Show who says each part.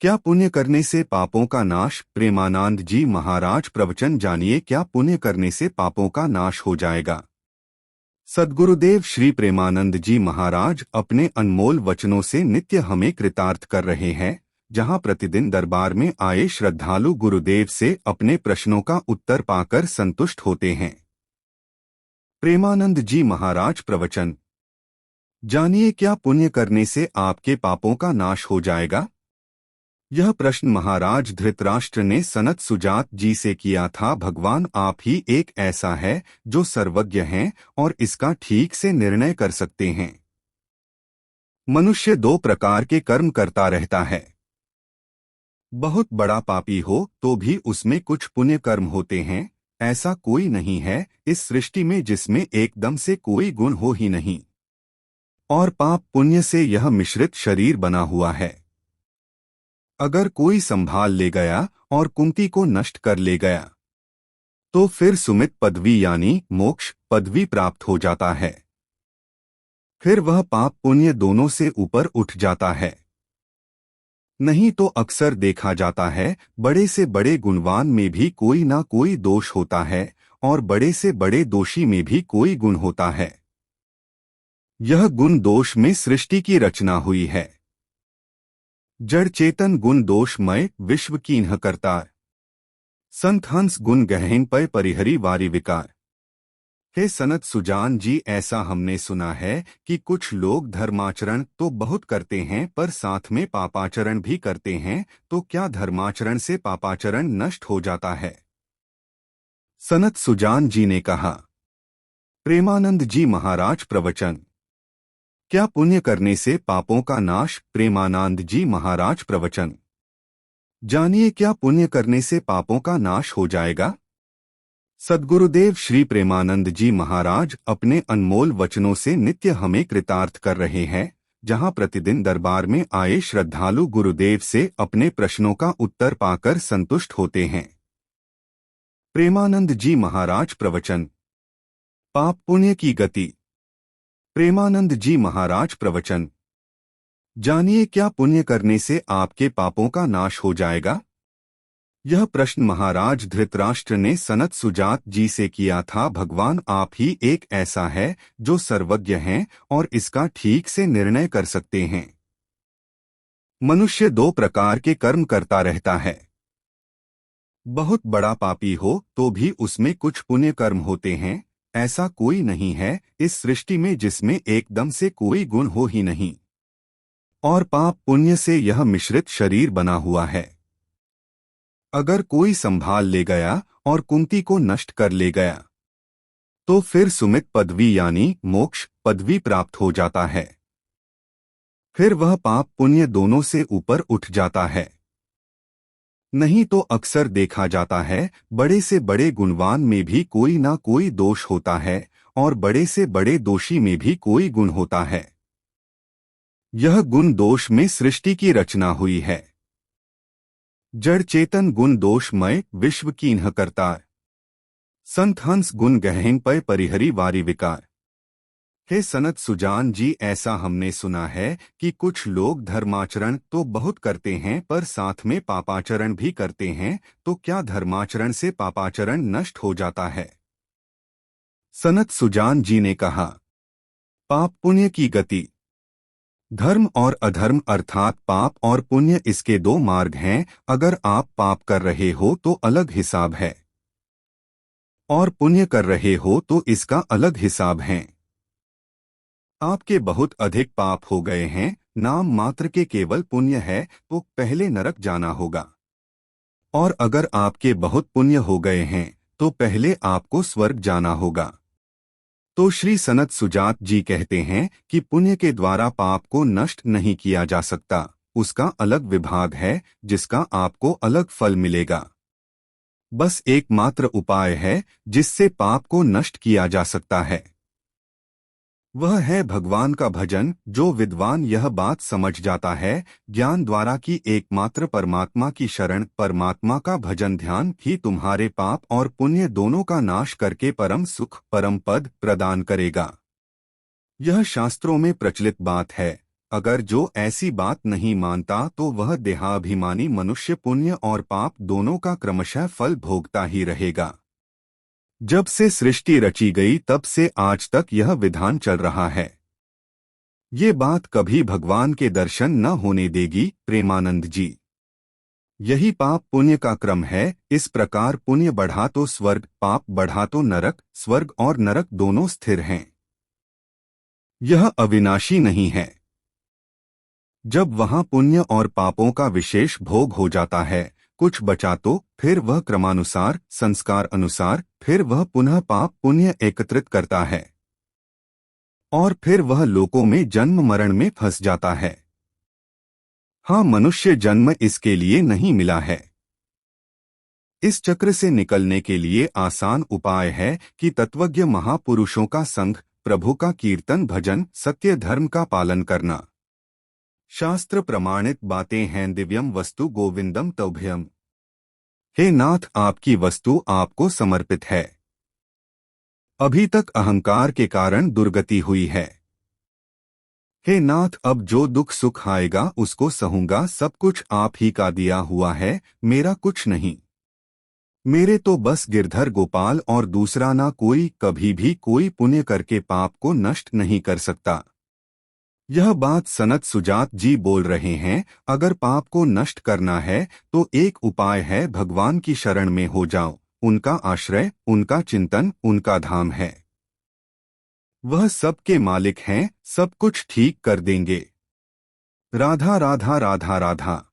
Speaker 1: क्या पुण्य करने से पापों का नाश? प्रेमानंद जी महाराज प्रवचन जानिए, क्या पुण्य करने से पापों का नाश हो जाएगा? सद्गुरुदेव श्री प्रेमानंद जी महाराज अपने अनमोल वचनों से नित्य हमें कृतार्थ कर रहे हैं, जहां प्रतिदिन दरबार में आए श्रद्धालु गुरुदेव से अपने प्रश्नों का उत्तर पाकर संतुष्ट होते हैं। प्रेमानंद जी महाराज प्रवचन जानिए, क्या पुण्य करने से आपके पापों का नाश हो जाएगा? यह प्रश्न महाराज धृतराष्ट्र ने सनत सुजात जी से किया था। भगवान आप ही एक ऐसा है जो सर्वज्ञ हैं और इसका ठीक से निर्णय कर सकते हैं। मनुष्य दो प्रकार के कर्म करता रहता है। बहुत बड़ा पापी हो तो भी उसमें कुछ पुण्य कर्म होते हैं। ऐसा कोई नहीं है इस सृष्टि में जिसमें एकदम से कोई गुण हो ही नहीं, और पाप पुण्य से यह मिश्रित शरीर बना हुआ है। अगर कोई संभाल ले गया और कुंती को नष्ट कर ले गया तो फिर सुमित पदवी यानी मोक्ष पदवी प्राप्त हो जाता है। फिर वह पाप पुण्य दोनों से ऊपर उठ जाता है। नहीं तो अक्सर देखा जाता है बड़े से बड़े गुणवान में भी कोई ना कोई दोष होता है और बड़े से बड़े दोषी में भी कोई गुण होता है। यह गुण दोष में सृष्टि की रचना हुई है। जड़ चेतन गुण दोषमय विश्व कीन्ह करतार, संत हंस गुण गहन पय परिहरी वारी विकार। हे सनत सुजान जी, ऐसा हमने सुना है कि कुछ लोग धर्माचरण तो बहुत करते हैं पर साथ में पापाचरण भी करते हैं, तो क्या धर्माचरण से पापाचरण नष्ट हो जाता है? सनत सुजान जी ने कहा। प्रेमानंद जी महाराज प्रवचन क्या पुण्य करने से पापों का नाश? प्रेमानंद जी महाराज प्रवचन जानिए, क्या पुण्य करने से पापों का नाश हो जाएगा? सद्गुरुदेव श्री प्रेमानंद जी महाराज अपने अनमोल वचनों से नित्य हमें कृतार्थ कर रहे हैं, जहां प्रतिदिन दरबार में आए श्रद्धालु गुरुदेव से अपने प्रश्नों का उत्तर पाकर संतुष्ट होते हैं। प्रेमानंद जी महाराज प्रवचन पाप पुण्य की गति। प्रेमानंद जी महाराज प्रवचन जानिए, क्या पुण्य करने से आपके पापों का नाश हो जाएगा? यह प्रश्न महाराज धृतराष्ट्र ने सनत सुजात जी से किया था। भगवान आप ही एक ऐसा है जो सर्वज्ञ हैं और इसका ठीक से निर्णय कर सकते हैं। मनुष्य दो प्रकार के कर्म करता रहता है। बहुत बड़ा पापी हो तो भी उसमें कुछ पुण्य कर्म होते हैं। ऐसा कोई नहीं है इस सृष्टि में जिसमें एकदम से कोई गुण हो ही नहीं, और पाप पुण्य से यह मिश्रित शरीर बना हुआ है। अगर कोई संभाल ले गया और कुंती को नष्ट कर ले गया तो फिर सुमित पदवी यानी मोक्ष पदवी प्राप्त हो जाता है। फिर वह पाप पुण्य दोनों से ऊपर उठ जाता है। नहीं तो अक्सर देखा जाता है बड़े से बड़े गुणवान में भी कोई ना कोई दोष होता है और बड़े से बड़े दोषी में भी कोई गुण होता है। यह गुण दोष में सृष्टि की रचना हुई है। जड़ चेतन गुण दोषमय विश्व कीन्ह करतार, संत हंस गुण गहन पय परिहरी वारी विकार। हे सनत सुजान जी, ऐसा हमने सुना है कि कुछ लोग धर्माचरण तो बहुत करते हैं पर साथ में पापाचरण भी करते हैं, तो क्या धर्माचरण से पापाचरण नष्ट हो जाता है? सनत सुजान जी ने कहा। पाप पुण्य की गति। धर्म और अधर्म अर्थात पाप और पुण्य, इसके दो मार्ग हैं। अगर आप पाप कर रहे हो तो अलग हिसाब है, और पुण्य कर रहे हो तो इसका अलग हिसाब है। आपके बहुत अधिक पाप हो गए हैं, नाम मात्र के केवल पुण्य है, तो पहले नरक जाना होगा। और अगर आपके बहुत पुण्य हो गए हैं तो पहले आपको स्वर्ग जाना होगा। तो श्री सनत सुजात जी कहते हैं कि पुण्य के द्वारा पाप को नष्ट नहीं किया जा सकता, उसका अलग विभाग है जिसका आपको अलग फल मिलेगा। बस एकमात्र उपाय है जिससे पाप को नष्ट किया जा सकता है, वह है भगवान का भजन। जो विद्वान यह बात समझ जाता है ज्ञान द्वारा कि एकमात्र परमात्मा की शरण, परमात्मा का भजन ध्यान ही तुम्हारे पाप और पुण्य दोनों का नाश करके परम सुख परम पद प्रदान करेगा। यह शास्त्रों में प्रचलित बात है। अगर जो ऐसी बात नहीं मानता तो वह देहाभिमानी मनुष्य पुण्य और पाप दोनों का क्रमशः फल भोगता ही रहेगा। जब से सृष्टि रची गई तब से आज तक यह विधान चल रहा है। ये बात कभी भगवान के दर्शन न होने देगी प्रेमानंद जी। यही पाप पुण्य का क्रम है। इस प्रकार पुण्य बढ़ा तो स्वर्ग, पाप बढ़ा तो नरक। स्वर्ग और नरक दोनों स्थिर हैं। यह अविनाशी नहीं है। जब वहां पुण्य और पापों का विशेष भोग हो जाता है, कुछ बचा तो फिर वह क्रमानुसार, संस्कार अनुसार, फिर वह पुनः पाप पुण्य एकत्रित करता है और फिर वह लोकों में जन्म मरण में फंस जाता है। हाँ, मनुष्य जन्म इसके लिए नहीं मिला है। इस चक्र से निकलने के लिए आसान उपाय है कि तत्वज्ञ महापुरुषों का संग, प्रभु का कीर्तन भजन, सत्य धर्म का पालन करना। शास्त्र प्रमाणित बातें हैं दिव्यम वस्तु गोविंदम तौभ्यम। हे नाथ, आपकी वस्तु आपको समर्पित है। अभी तक अहंकार के कारण दुर्गति हुई है। हे नाथ, अब जो दुख सुख आएगा उसको सहूंगा। सब कुछ आप ही का दिया हुआ है, मेरा कुछ नहीं। मेरे तो बस गिरधर गोपाल और दूसरा ना कोई। कभी भी कोई पुण्य करके पाप को नष्ट नहीं कर सकता। यह बात सनत सुजात जी बोल रहे हैं। अगर पाप को नष्ट करना है तो एक उपाय है, भगवान की शरण में हो जाओ। उनका आश्रय, उनका चिंतन, उनका धाम है। वह सबके मालिक हैं, सब कुछ ठीक कर देंगे। राधा राधा राधा राधा।